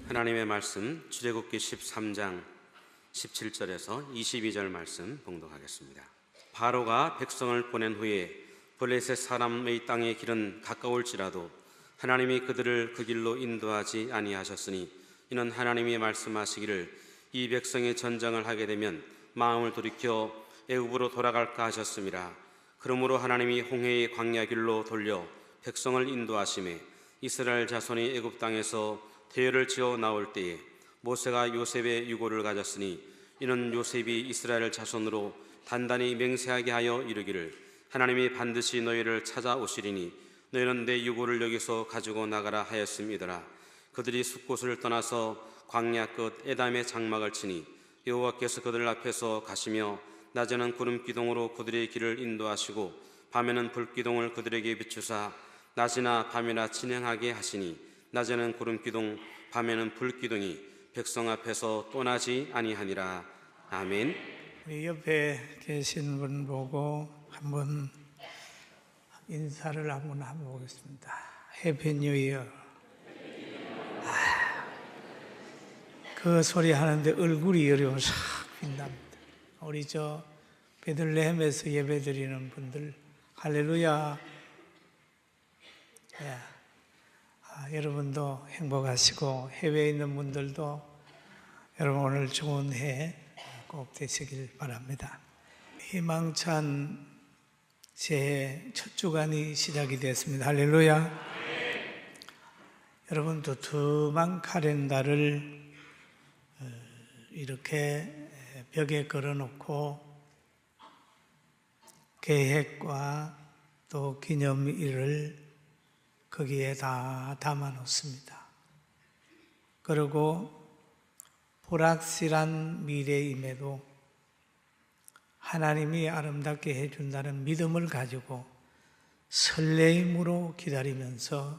하나님의 말씀 출애굽기 13장 17절에서 22절 말씀 봉독하겠습니다. 바로가 백성을 보낸 후에 블레셋 사람의 땅의 길은 가까울지라도 하나님이 그들을 그 길로 인도하지 아니하셨으니 이는 하나님이 말씀하시기를 이 백성의 전쟁을 하게 되면 마음을 돌이켜 애굽으로 돌아갈까 하셨음이라. 그러므로 하나님이 홍해의 광야 길로 돌려 백성을 인도하시매 이스라엘 자손이 애굽 땅에서 대열을 지어 나올 때에 모세가 요셉의 유고를 가졌으니 이는 요셉이 이스라엘 자손으로 단단히 맹세하게 하여 이르기를 하나님이 반드시 너희를 찾아오시리니 너희는 내 유고를 여기서 가지고 나가라 하였음이더라. 그들이 숫곳을 떠나서 광야 끝 에담의 장막을 치니 여호와께서 그들 앞에서 가시며 낮에는 구름 기둥으로 그들의 길을 인도하시고 밤에는 불 기둥을 그들에게 비추사 낮이나 밤이나 진행하게 하시니 낮에는 구름 기둥 밤에는 불 기둥이 백성 앞에서 떠나지 아니하니라. 아멘. 우리 옆에 계신 분 보고 한번 인사를 한번 해보겠습니다. 해피 뉴 이어. 그 소리 하는데 얼굴이 어려워서 빛납니다. 우리 저 베들레헴에서 예배 드리는 분들 할렐루야. 여러분도 행복하시고 해외에 있는 분들도 여러분 오늘 좋은 해 꼭 되시길 바랍니다. 희망찬 새해 첫 주간이 시작이 됐습니다. 할렐루야. 여러분 두툼한 카렌다를 이렇게 벽에 걸어놓고 계획과 또 기념일을 거기에 다 담아 놓습니다. 그리고 불확실한 미래임에도 하나님이 아름답게 해준다는 믿음을 가지고 설레임으로 기다리면서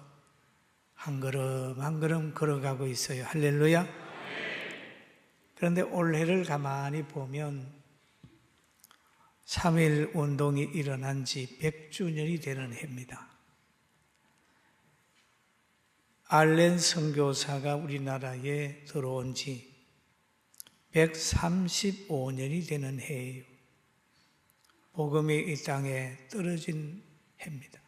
한 걸음 한 걸음 걸어가고 있어요. 할렐루야. 그런데 올해를 가만히 보면 3.1 운동이 일어난 지 100주년이 되는 해입니다. 알렌 선교사가 우리나라에 들어온 지 135년이 되는 해예요. 복음이 이 땅에 떨어진 해입니다.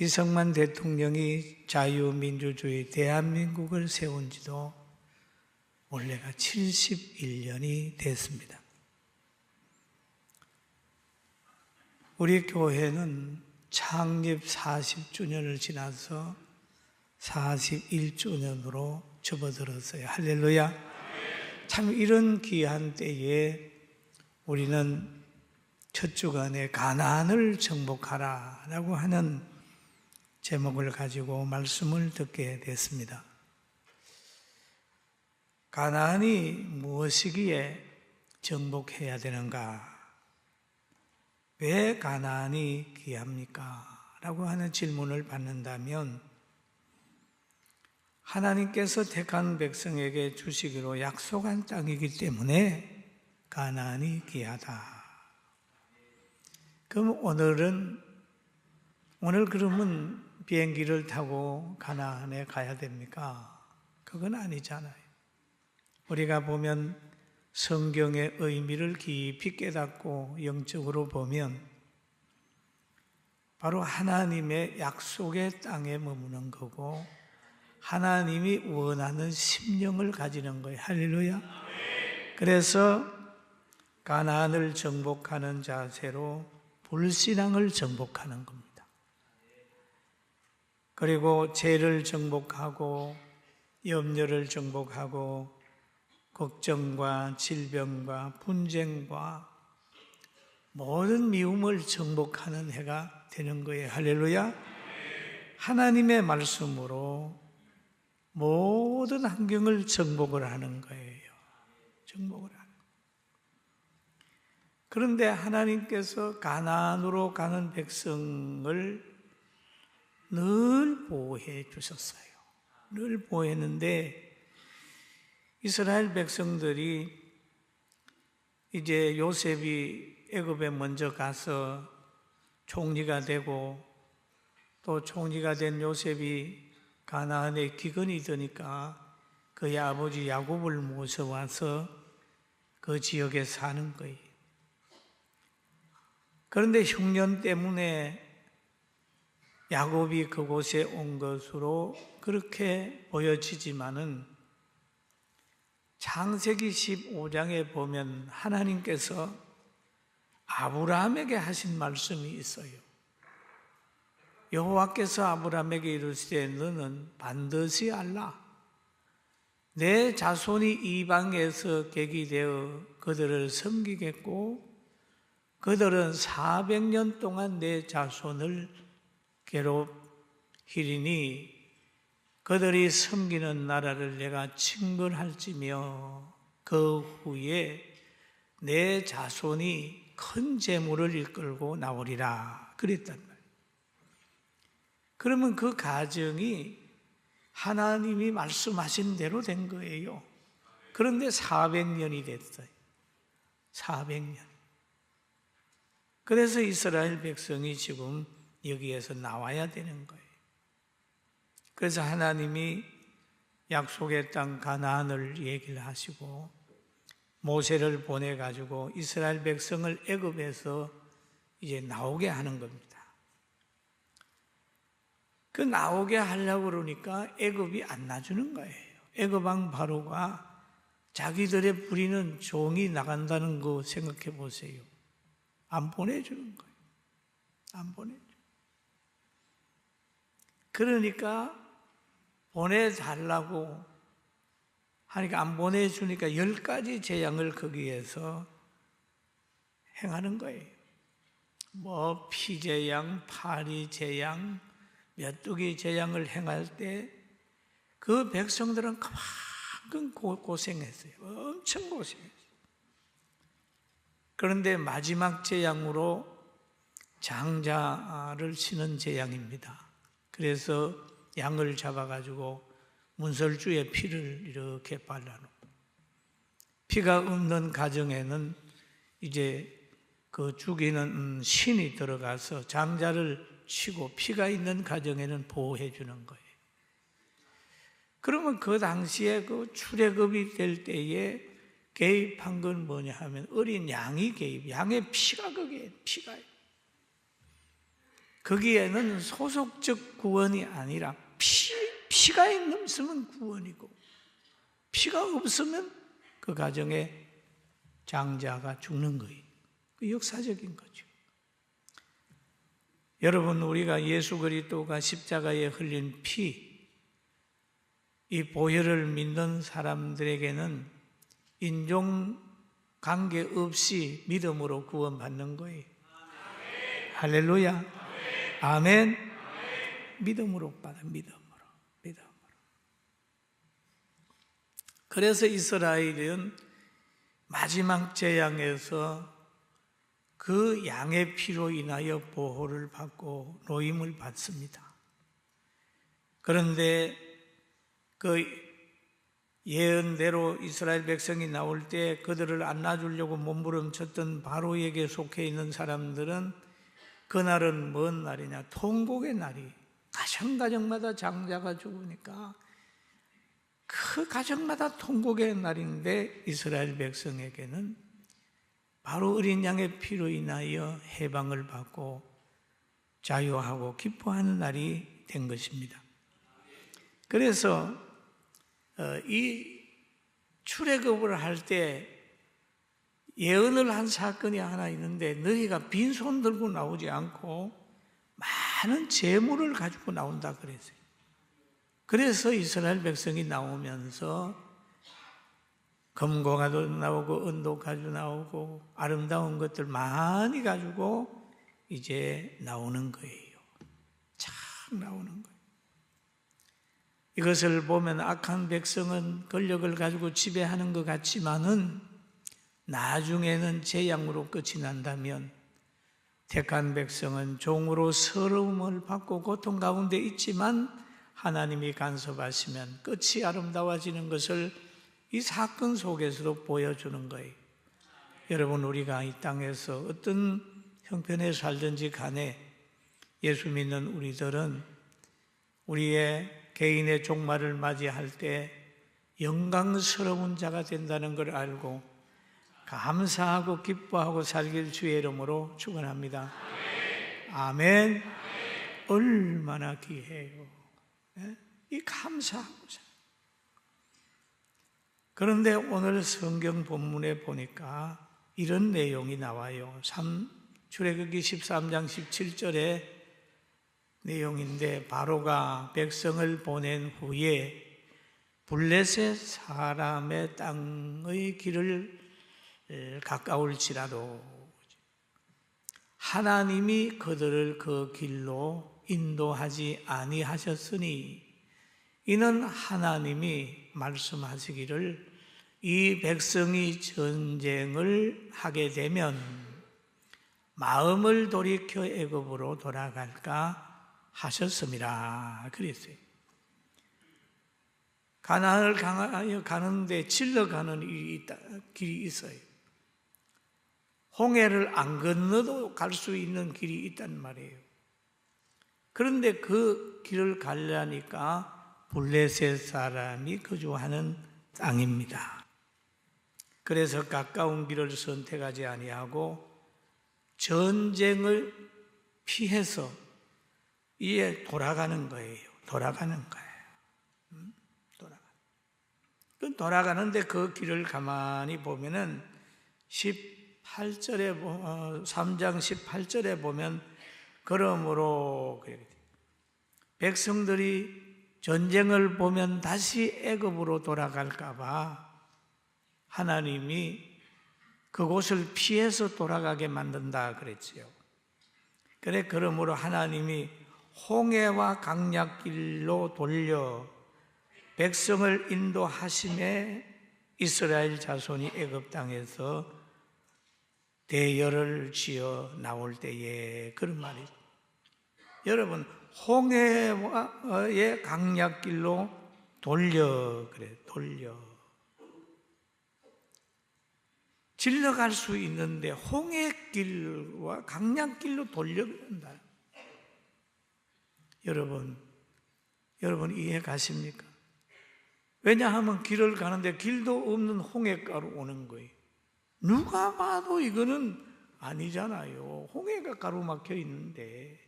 이승만 대통령이 자유민주주의 대한민국을 세운 지도 올해가 71년이 됐습니다. 우리 교회는 창립 40주년을 지나서 41주년으로 접어들었어요. 할렐루야. 참 이런 귀한 때에 우리는 첫 주간에 가나안을 정복하라 라고 하는 제목을 가지고 말씀을 듣게 됐습니다. 가나안이 무엇이기에 정복해야 되는가? 왜 가나안이 귀합니까? 라고 하는 질문을 받는다면 하나님께서 택한 백성에게 주시기로 약속한 땅이기 때문에 가나안이 귀하다. 그럼 오늘 그러면 비행기를 타고 가나안에 가야 됩니까? 그건 아니잖아요. 우리가 보면 성경의 의미를 깊이 깨닫고 영적으로 보면 바로 하나님의 약속의 땅에 머무는 거고 하나님이 원하는 심령을 가지는 거예요. 할렐루야. 그래서 가나안을 정복하는 자세로 불신앙을 정복하는 겁니다. 그리고 죄를 정복하고 염려를 정복하고 걱정과 질병과 분쟁과 모든 미움을 정복하는 해가 되는 거예요. 할렐루야. 하나님의 말씀으로 모든 환경을 정복을 하는 거예요. 정복을 하는 거예요. 그런데 하나님께서 가나안으로 가는 백성을 늘 보호해 주셨어요. 늘 보호했는데 이스라엘 백성들이 이제 요셉이 애굽에 먼저 가서 총리가 되고 또 총리가 된 요셉이 가나안에 기근이 드니까 그의 아버지 야곱을 모셔와서 그 지역에 사는 거예요. 그런데 흉년 때문에 야곱이 그곳에 온 것으로 그렇게 보여지지만은 창세기 15장에 보면 하나님께서 아브라함에게 하신 말씀이 있어요. 여호와께서 아브라함에게 이르시되 너는 반드시 알라. 내 자손이 이방에서 객이 되어 그들을 섬기겠고 그들은 400년 동안 내 자손을 괴롭히리니 그들이 섬기는 나라를 내가 징벌할지며 그 후에 내 자손이 큰 재물을 이끌고 나오리라 그랬단 말이에요. 그러면 그 가정이 하나님이 말씀하신 대로 된 거예요. 그런데 400년이 됐어요. 400년. 그래서 이스라엘 백성이 지금 여기에서 나와야 되는 거예요. 그래서 하나님이 약속의 땅 가나안을 얘기를 하시고 모세를 보내가지고 이스라엘 백성을 애굽에서 이제 나오게 하는 겁니다. 그 나오게 하려고 그러니까 애굽이 안 놔주는 거예요. 애굽 왕 바로가 자기들의 부리는 종이 나간다는 거 생각해 보세요. 안 보내주는 거예요. 안 보내줘. 그러니까 보내달라고 하니까 안 보내주니까 10가지 재앙을 거기에서 행하는 거예요. 뭐 피재앙, 파리재앙, 메뚜기 재앙을 행할 때 그 백성들은 그만큼 고생했어요. 엄청 고생했어요. 그런데 마지막 재앙으로 장자를 치는 재앙입니다. 그래서 양을 잡아가지고 문설주의 피를 이렇게 발라놓고 피가 없는 가정에는 이제 그 죽이는 신이 들어가서 장자를 치고 피가 있는 가정에는 보호해 주는 거예요. 그러면 그 당시에 그 출애굽이 될 때에 개입한 건 뭐냐 하면 어린 양이 개입, 양의 피가 거기에 피가 거기에는 소속적 구원이 아니라 피가 있으면 구원이고 피가 없으면 그 가정에 장자가 죽는 거예요. 그 역사적인 거죠. 여러분, 우리가 예수 그리스도가 십자가에 흘린 피, 이 보혈을 믿는 사람들에게는 인종 관계 없이 믿음으로 구원받는 거예요. 할렐루야. 아멘. 믿음으로 받아, 믿음으로. 그래서 이스라엘은 마지막 재앙에서 그 양의 피로 인하여 보호를 받고 노임을 받습니다. 그런데 그 예언대로 이스라엘 백성이 나올 때 그들을 안 놔주려고 몸부림쳤던 바로에게 속해 있는 사람들은 그날은 뭔 날이냐? 통곡의 날이. 가정가정마다 장자가 죽으니까 그 가정마다 통곡의 날인데 이스라엘 백성에게는 바로 어린 양의 피로 인하여 해방을 받고 자유하고 기뻐하는 날이 된 것입니다. 그래서 이 출애굽을 할 때 예언을 한 사건이 하나 있는데 너희가 빈손 들고 나오지 않고 많은 재물을 가지고 나온다 그랬어요. 그래서 이스라엘 백성이 나오면서 금고가도 나오고 은도 가지고 나오고 아름다운 것들 많이 가지고 이제 나오는 거예요. 참 나오는 거예요. 이것을 보면 악한 백성은 권력을 가지고 지배하는 것 같지만은 나중에는 재앙으로 끝이 난다면 택한 백성은 종으로 서러움을 받고 고통 가운데 있지만 하나님이 간섭하시면 끝이 아름다워지는 것을 이 사건 속에서도 보여주는 거예요. 여러분, 우리가 이 땅에서 어떤 형편에 살든지 간에 예수 믿는 우리들은 우리의 개인의 종말을 맞이할 때 영광스러운 자가 된다는 걸 알고 감사하고 기뻐하고 살길 주의 이름으로 축원합니다. 아멘. 얼마나 귀해요. 이 감사하고 살. 그런데 오늘 성경 본문에 보니까 이런 내용이 나와요. 출애굽기 13장 17절의 내용인데, 바로가 백성을 보낸 후에 블레셋 사람의 땅의 길을 가까울지라도 하나님이 그들을 그 길로 인도하지 아니하셨으니, 이는 하나님이 말씀하시기를 이 백성이 전쟁을 하게 되면 마음을 돌이켜 애굽으로 돌아갈까 하셨습니다. 그랬어요. 가나안을 가는데 질러가는 길이 있어요. 홍해를 안 건너도 갈 수 있는 길이 있단 말이에요. 그런데 그 길을 가려니까 블레셋 사람이 거주하는 땅입니다. 그래서 가까운 길을 선택하지 아니하고 전쟁을 피해서 이에 돌아가는 거예요. 돌아가는데 그 길을 가만히 보면은 18절에 3장 18절에 보면, 그러므로 백성들이 전쟁을 보면 다시 애굽으로 돌아갈까 봐 하나님이 그곳을 피해서 돌아가게 만든다 그랬지요. 그러므로 하나님이 홍해와 강약길로 돌려 백성을 인도하심에 이스라엘 자손이 애굽 땅에서 대열을 지어 나올 때에, 그런 말이죠. 여러분, 홍해의 강약길로 돌려. 질러갈 수 있는데 홍해길과 강약길로 돌려간다. 여러분 이해 가십니까? 왜냐하면 길을 가는데 길도 없는 홍해가로 오는 거예요. 누가 봐도 이거는 아니잖아요. 홍해가 가로막혀 있는데,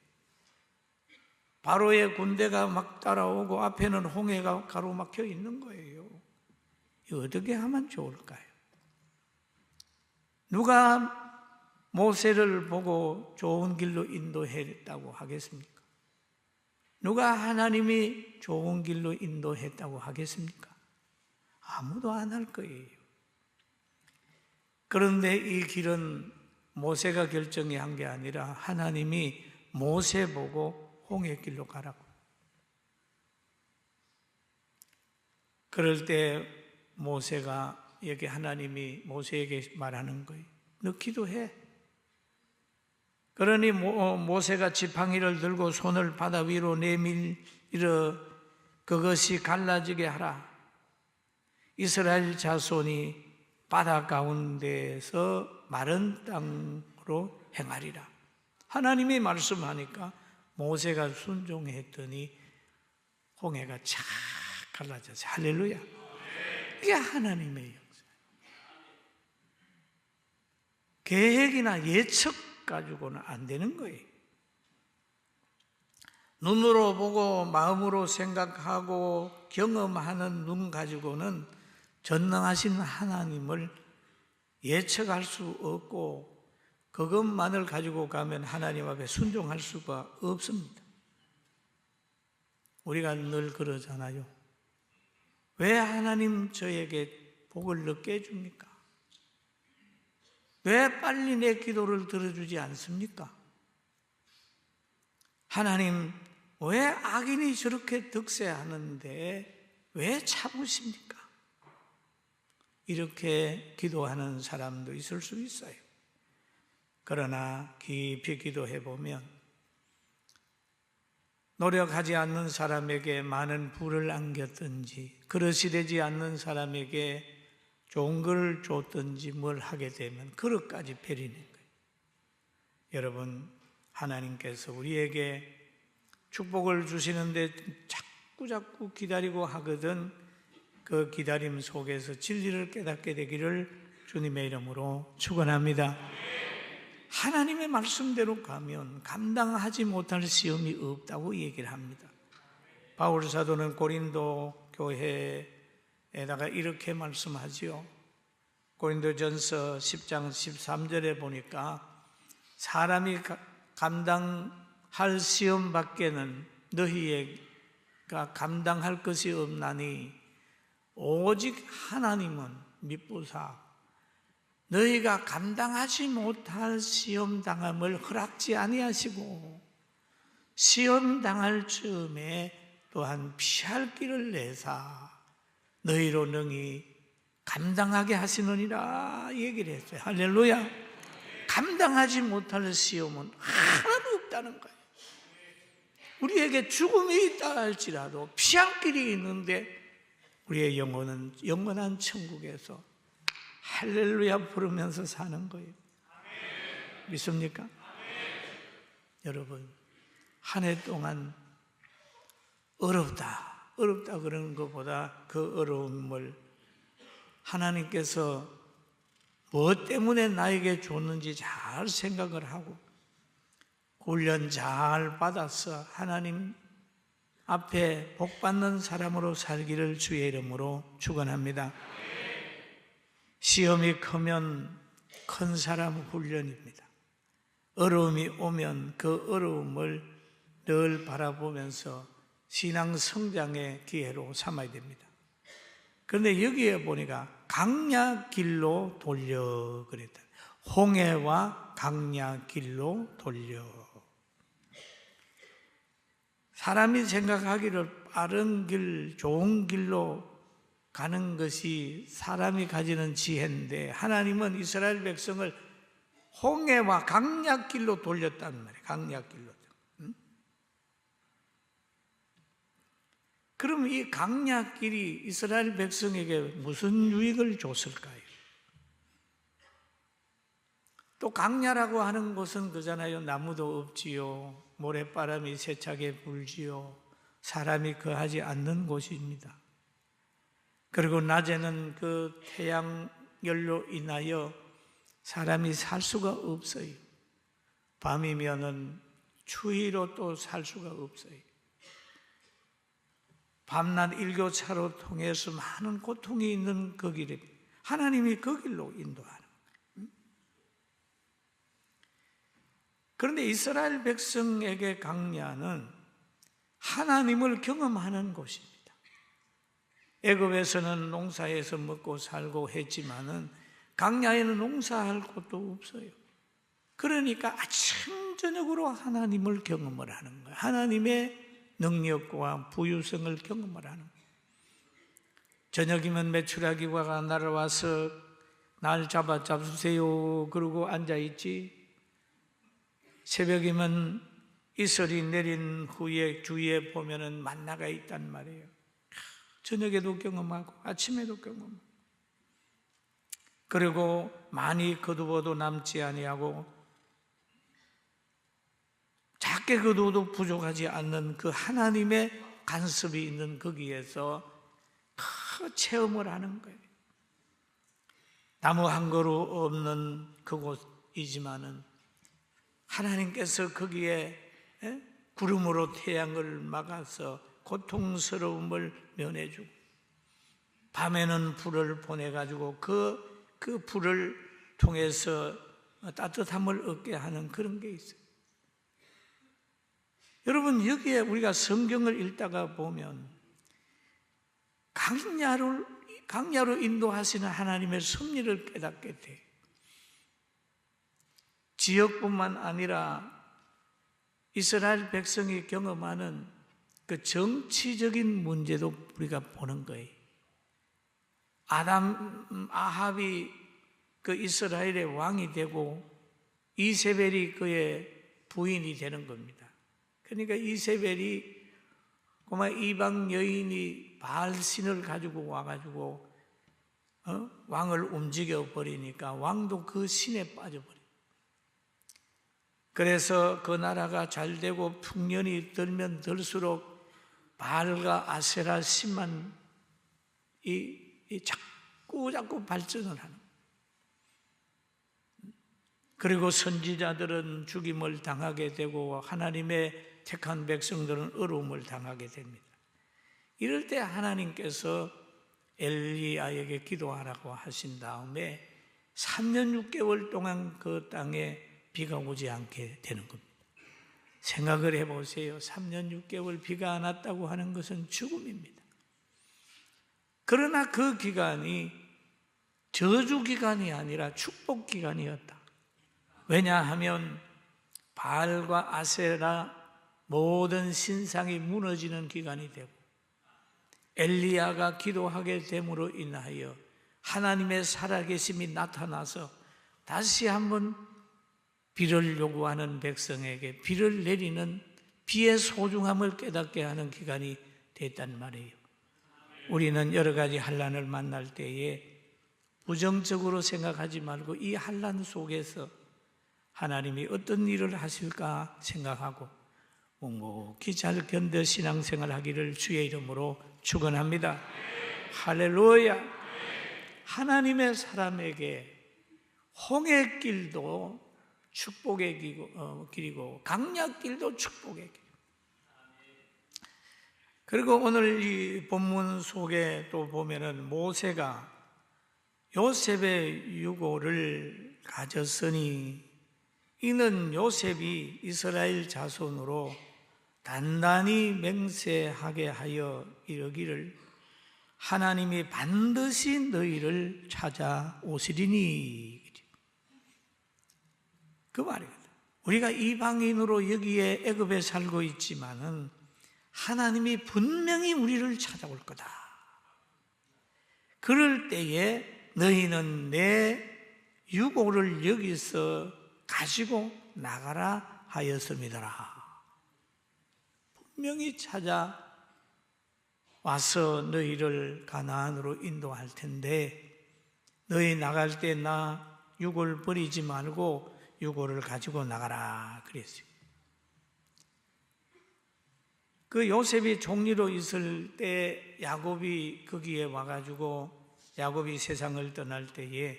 바로의 군대가 막 따라오고 앞에는 홍해가 가로막혀 있는 거예요. 이거 어떻게 하면 좋을까요? 누가 모세를 보고 좋은 길로 인도했다고 하겠습니까? 누가 하나님이 좋은 길로 인도했다고 하겠습니까? 아무도 안 할 거예요. 그런데 이 길은 모세가 결정한 게 아니라 하나님이 모세 보고 홍해길로 가라고. 그럴 때 모세가, 여기 하나님이 모세에게 말하는 거예요. 너 기도해. 그러니 모세가 지팡이를 들고 손을 바다 위로 내밀어 그것이 갈라지게 하라. 이스라엘 자손이 바다 가운데서 마른 땅으로 행하리라. 하나님이 말씀하니까 모세가 순종했더니 홍해가 착 갈라졌어요. 할렐루야. 이게 하나님의 역사. 계획이나 예측 가지고는 안 되는 거예요. 눈으로 보고 마음으로 생각하고 경험하는 눈 가지고는 전능하신 하나님을 예측할 수 없고, 그것만을 가지고 가면 하나님 앞에 순종할 수가 없습니다. 우리가 늘 그러잖아요. 왜 하나님 저에게 복을 늦게 해줍니까? 왜 빨리 내 기도를 들어주지 않습니까? 하나님, 왜 악인이 저렇게 득세하는데 왜 참으십니까? 이렇게 기도하는 사람도 있을 수 있어요. 그러나 깊이 기도해 보면 노력하지 않는 사람에게 많은 부를 안겼든지, 그릇이 되지 않는 사람에게 좋은 걸 줬든지 뭘 하게 되면 그릇까지 베리는 거예요. 여러분, 하나님께서 우리에게 축복을 주시는데 자꾸 기다리고 하거든 그 기다림 속에서 진리를 깨닫게 되기를 주님의 이름으로 축원합니다. 하나님의 말씀대로 가면 감당하지 못할 시험이 없다고 얘기를 합니다. 바울 사도는 고린도 교회에다가 이렇게 말씀하지요. 고린도전서 10장 13절에 보니까 사람이 감당할 시험 밖에는 너희가 감당할 것이 없나니 오직 하나님은 미쁘사 너희가 감당하지 못할 시험 당함을 허락지 아니하시고 시험 당할 즈음에 또한 피할 길을 내사 너희로 능히 감당하게 하시느니라 얘기를 했어요. 할렐루야. 감당하지 못할 시험은 하나도 없다는 거예요. 우리에게 죽음이 있다 할지라도 피할 길이 있는데 우리의 영혼은 영원한 천국에서 할렐루야 부르면서 사는 거예요. 믿습니까? 여러분, 한 해 동안 어렵다 그러는 것보다 그 어려움을 하나님께서 무엇 때문에 나에게 줬는지 잘 생각을 하고 훈련 잘 받아서 하나님 앞에 복받는 사람으로 살기를 주의 이름으로 축원합니다. 시험이 크면 큰 사람 훈련입니다. 어려움이 오면 그 어려움을 늘 바라보면서 신앙 성장의 기회로 삼아야 됩니다. 그런데 여기에 보니까 강야 길로 돌려 그랬다. 홍해와 강야 길로 돌려. 사람이 생각하기를 빠른 길, 좋은 길로 가는 것이 사람이 가지는 지혜인데 하나님은 이스라엘 백성을 홍해와 강야 길로 돌렸단 말이에요. 강야 길로. 그럼 이 강야 길이 이스라엘 백성에게 무슨 유익을 줬을까요? 또 강야라고 하는 곳은 그잖아요. 나무도 없지요. 모래바람이 세차게 불지요. 사람이 거하지 않는 곳입니다. 그리고 낮에는 그 태양열로 인하여 사람이 살 수가 없어요. 밤이면은 추위로 또 살 수가 없어요. 밤낮 일교차로 통해서 많은 고통이 있는 그 길에 하나님이 그 길로 인도하는 거예요. 그런데 이스라엘 백성에게 강야는 하나님을 경험하는 곳입니다. 애굽에서는 농사에서 먹고 살고 했지만은 강야에는 농사할 곳도 없어요. 그러니까 아침 저녁으로 하나님을 경험을 하는 거예요. 하나님의 능력과 부유성을 경험을 하는 거예요. 저녁이면 메추라기가 날아와서 날 잡아주세요 그러고 앉아있지. 새벽이면 이슬이 내린 후에 주위에 보면은 만나가 있단 말이에요. 저녁에도 경험하고 아침에도 경험하고 그리고 많이 거두어도 남지 아니하고 작게 거두어도 부족하지 않는 그 하나님의 간섭이 있는 거기에서 그 체험을 하는 거예요. 나무 한 그루 없는 그곳이지만은 하나님께서 거기에 구름으로 태양을 막아서 고통스러움을 면해주고 밤에는 불을 보내가지고 그 불을 통해서 따뜻함을 얻게 하는 그런 게 있어요. 여러분, 여기에 우리가 성경을 읽다가 보면 강야로 인도하시는 하나님의 섭리를 깨닫게 돼요. 지역뿐만 아니라 이스라엘 백성이 경험하는 그 정치적인 문제도 우리가 보는 거예요. 아합이 그 이스라엘의 왕이 되고 이세벨이 그의 부인이 되는 겁니다. 그러니까 이세벨이 고마 이방 여인이 바알신을 가지고 와가지고 왕을 움직여 버리니까 왕도 그 신에 빠져버려요. 그래서 그 나라가 잘 되고 풍년이 들면 들수록 바알과 아세라 신만 자꾸 발전을 하는 거예요. 그리고 선지자들은 죽임을 당하게 되고 하나님의 택한 백성들은 어려움을 당하게 됩니다. 이럴 때 하나님께서 엘리야에게 기도하라고 하신 다음에 3년 6개월 동안 그 땅에 비가 오지 않게 되는 겁니다. 생각을 해보세요. 3년 6개월 비가 안 왔다고 하는 것은 죽음입니다. 그러나 그 기간이 저주 기간이 아니라 축복 기간이었다. 왜냐하면 바알과 아세라 모든 신상이 무너지는 기간이 되고 엘리야가 기도하게 됨으로 인하여 하나님의 살아계심이 나타나서 다시 한번 비를 요구하는 백성에게 비를 내리는 비의 소중함을 깨닫게 하는 기간이 됐단 말이에요. 우리는 여러 가지 환난을 만날 때에 부정적으로 생각하지 말고 이 환난 속에서 하나님이 어떤 일을 하실까 생각하고 묵묵히 잘 견뎌 신앙생활 하기를 주의 이름으로 축원합니다. 할렐루야. 하나님의 사람에게 홍해길도 축복의 길이고 강약길도 축복의 길. 그리고 오늘 이 본문 속에 또 보면은 모세가 요셉의 유고를 가졌으니 이는 요셉이 이스라엘 자손으로 단단히 맹세하게 하여 이르기를 하나님이 반드시 너희를 찾아오시리니. 그 말이거든. 우리가 이방인으로 여기에 애굽에 살고 있지만은 하나님이 분명히 우리를 찾아올 거다. 그럴 때에 너희는 내 유고를 여기서 가지고 나가라 하였음이더라. 분명히 찾아와서 너희를 가나안으로 인도할 텐데 너희 나갈 때 나 유고를 버리지 말고 유고를 가지고 나가라 그랬어요. 그 요셉이 종리로 있을 때 야곱이 거기에 와가지고 야곱이 세상을 떠날 때에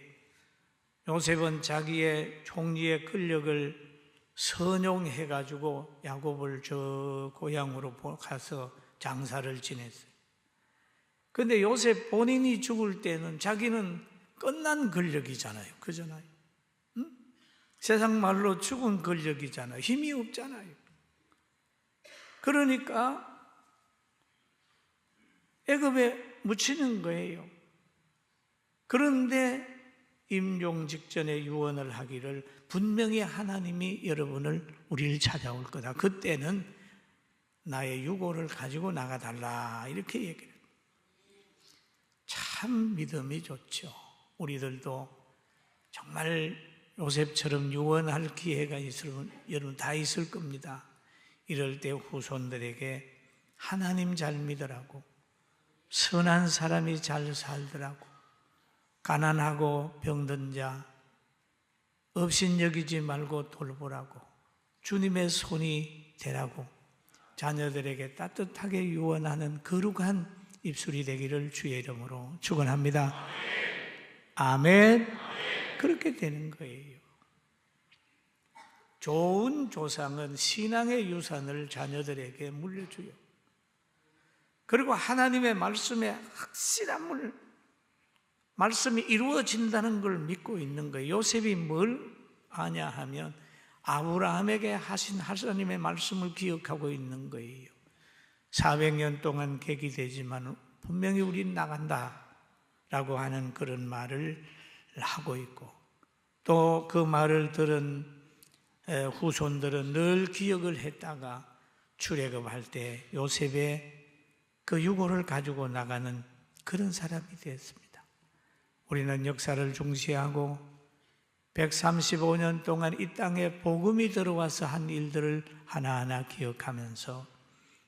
요셉은 자기의 종리의 권력을 선용해가지고 야곱을 저 고향으로 가서 장사를 지냈어요. 그런데 요셉 본인이 죽을 때는 자기는 끝난 권력이잖아요. 그잖아요. 응? 세상 말로 죽은 권력이잖아요. 힘이 없잖아요. 그러니까 애굽에 묻히는 거예요. 그런데 임종 직전에 유언을 하기를 분명히 하나님이 우리를 찾아올 거다. 그때는 나의 유고를 가지고 나가달라 이렇게 얘기를 해요. 참 믿음이 좋죠. 우리들도 정말 요셉처럼 유언할 기회가 있으면 여러분 다 있을 겁니다. 이럴 때 후손들에게 하나님 잘 믿으라고, 선한 사람이 잘 살더라고, 가난하고 병든 자 업신여기지 말고 돌보라고, 주님의 손이 되라고 자녀들에게 따뜻하게 유언하는 거룩한 입술이 되기를 주의 이름으로 축원합니다. 아멘. 그렇게 되는 거예요. 좋은 조상은 신앙의 유산을 자녀들에게 물려줘요. 그리고 하나님의 말씀에 확실한 말씀이 이루어진다는 걸 믿고 있는 거예요. 요셉이 뭘 아냐 하면 아브라함에게 하신 하나님의 말씀을 기억하고 있는 거예요. 400년 동안 객이 되지만 분명히 우린 나간다 라고 하는 그런 말을 하고 있고, 또 그 말을 들은 후손들은 늘 기억을 했다가 출애굽할 때 요셉의 그 유고를 가지고 나가는 그런 사람이 되었습니다. 우리는 역사를 중시하고 135년 동안 이 땅에 복음이 들어와서 한 일들을 하나하나 기억하면서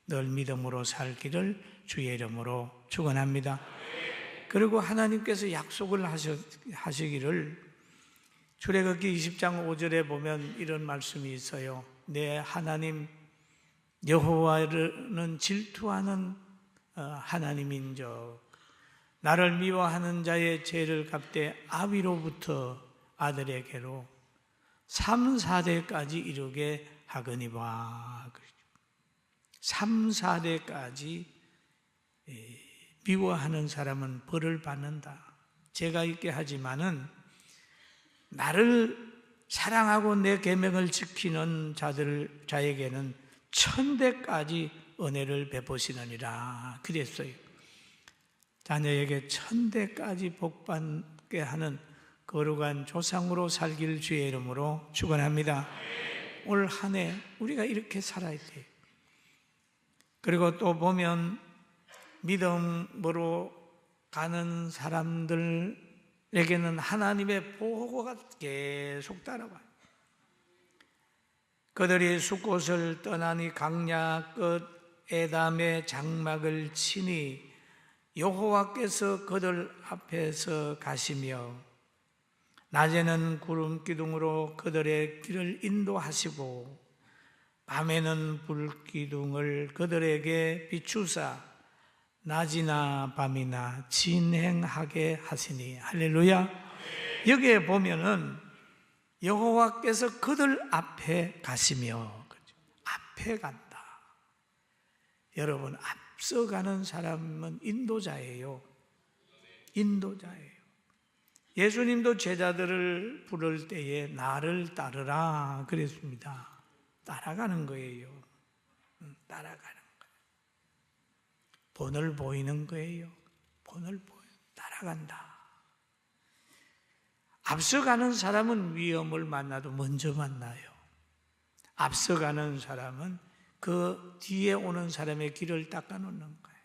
늘 믿음으로 살기를 주의 이름으로 축원합니다. 그리고 하나님께서 약속을 하시기를 출애굽기 20장 5절에 보면 이런 말씀이 있어요. 내 하나님 여호와는 질투하는 하나님인적, 나를 미워하는 자의 죄를 갚되 아비로부터 아들에게로 3, 4대까지 이르게 하거니와. 3, 4대까지 미워하는 사람은 벌을 받는다. 죄가 있게 하지만은 나를 사랑하고 내 계명을 지키는 자에게는 1000대까지 은혜를 베푸시느니라 그랬어요. 자녀에게 1000대까지 복받게 하는 거룩한 조상으로 살길 주의 이름으로 축원합니다. 올 한 해 우리가 이렇게 살아야 돼요. 그리고 또 보면 믿음으로 가는 사람들에게는 하나님의 보호가 계속 따라와요. 그들이 숫곳을 떠나니 강야 끝 에담의 장막을 치니 여호와께서 그들 앞에서 가시며 낮에는 구름 기둥으로 그들의 길을 인도하시고 밤에는 불기둥을 그들에게 비추사 낮이나 밤이나 진행하게 하시니. 할렐루야. 여기에 보면은 여호와께서 그들 앞에 가시며, 앞에 간다. 여러분, 앞서가는 사람은 인도자예요. 인도자예요. 예수님도 제자들을 부를 때에 나를 따르라 그랬습니다. 따라가는 거예요. 따라가는 거예요. 본을 보이는 거예요. 본을 따라간다. 앞서가는 사람은 위험을 만나도 먼저 만나요. 앞서가는 사람은 그 뒤에 오는 사람의 길을 닦아놓는 거예요.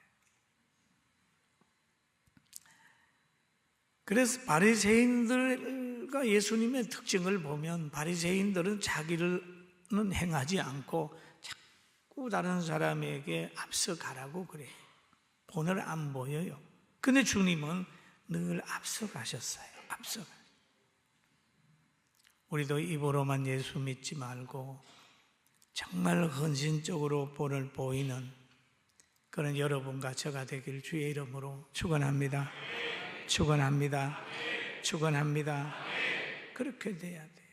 그래서 바리새인들과 예수님의 특징을 보면 바리새인들은 자기는 행하지 않고 자꾸 다른 사람에게 앞서가라고 그래요. 본을 안 보여요. 근데 주님은 늘 앞서가셨어요. 앞서가. 우리도 입으로만 예수 믿지 말고 정말 헌신적으로 본을 보이는 그런 여러분과 저가 되길 주의 이름으로 축원합니다. 축원합니다. 축원합니다. 그렇게 돼야 돼요.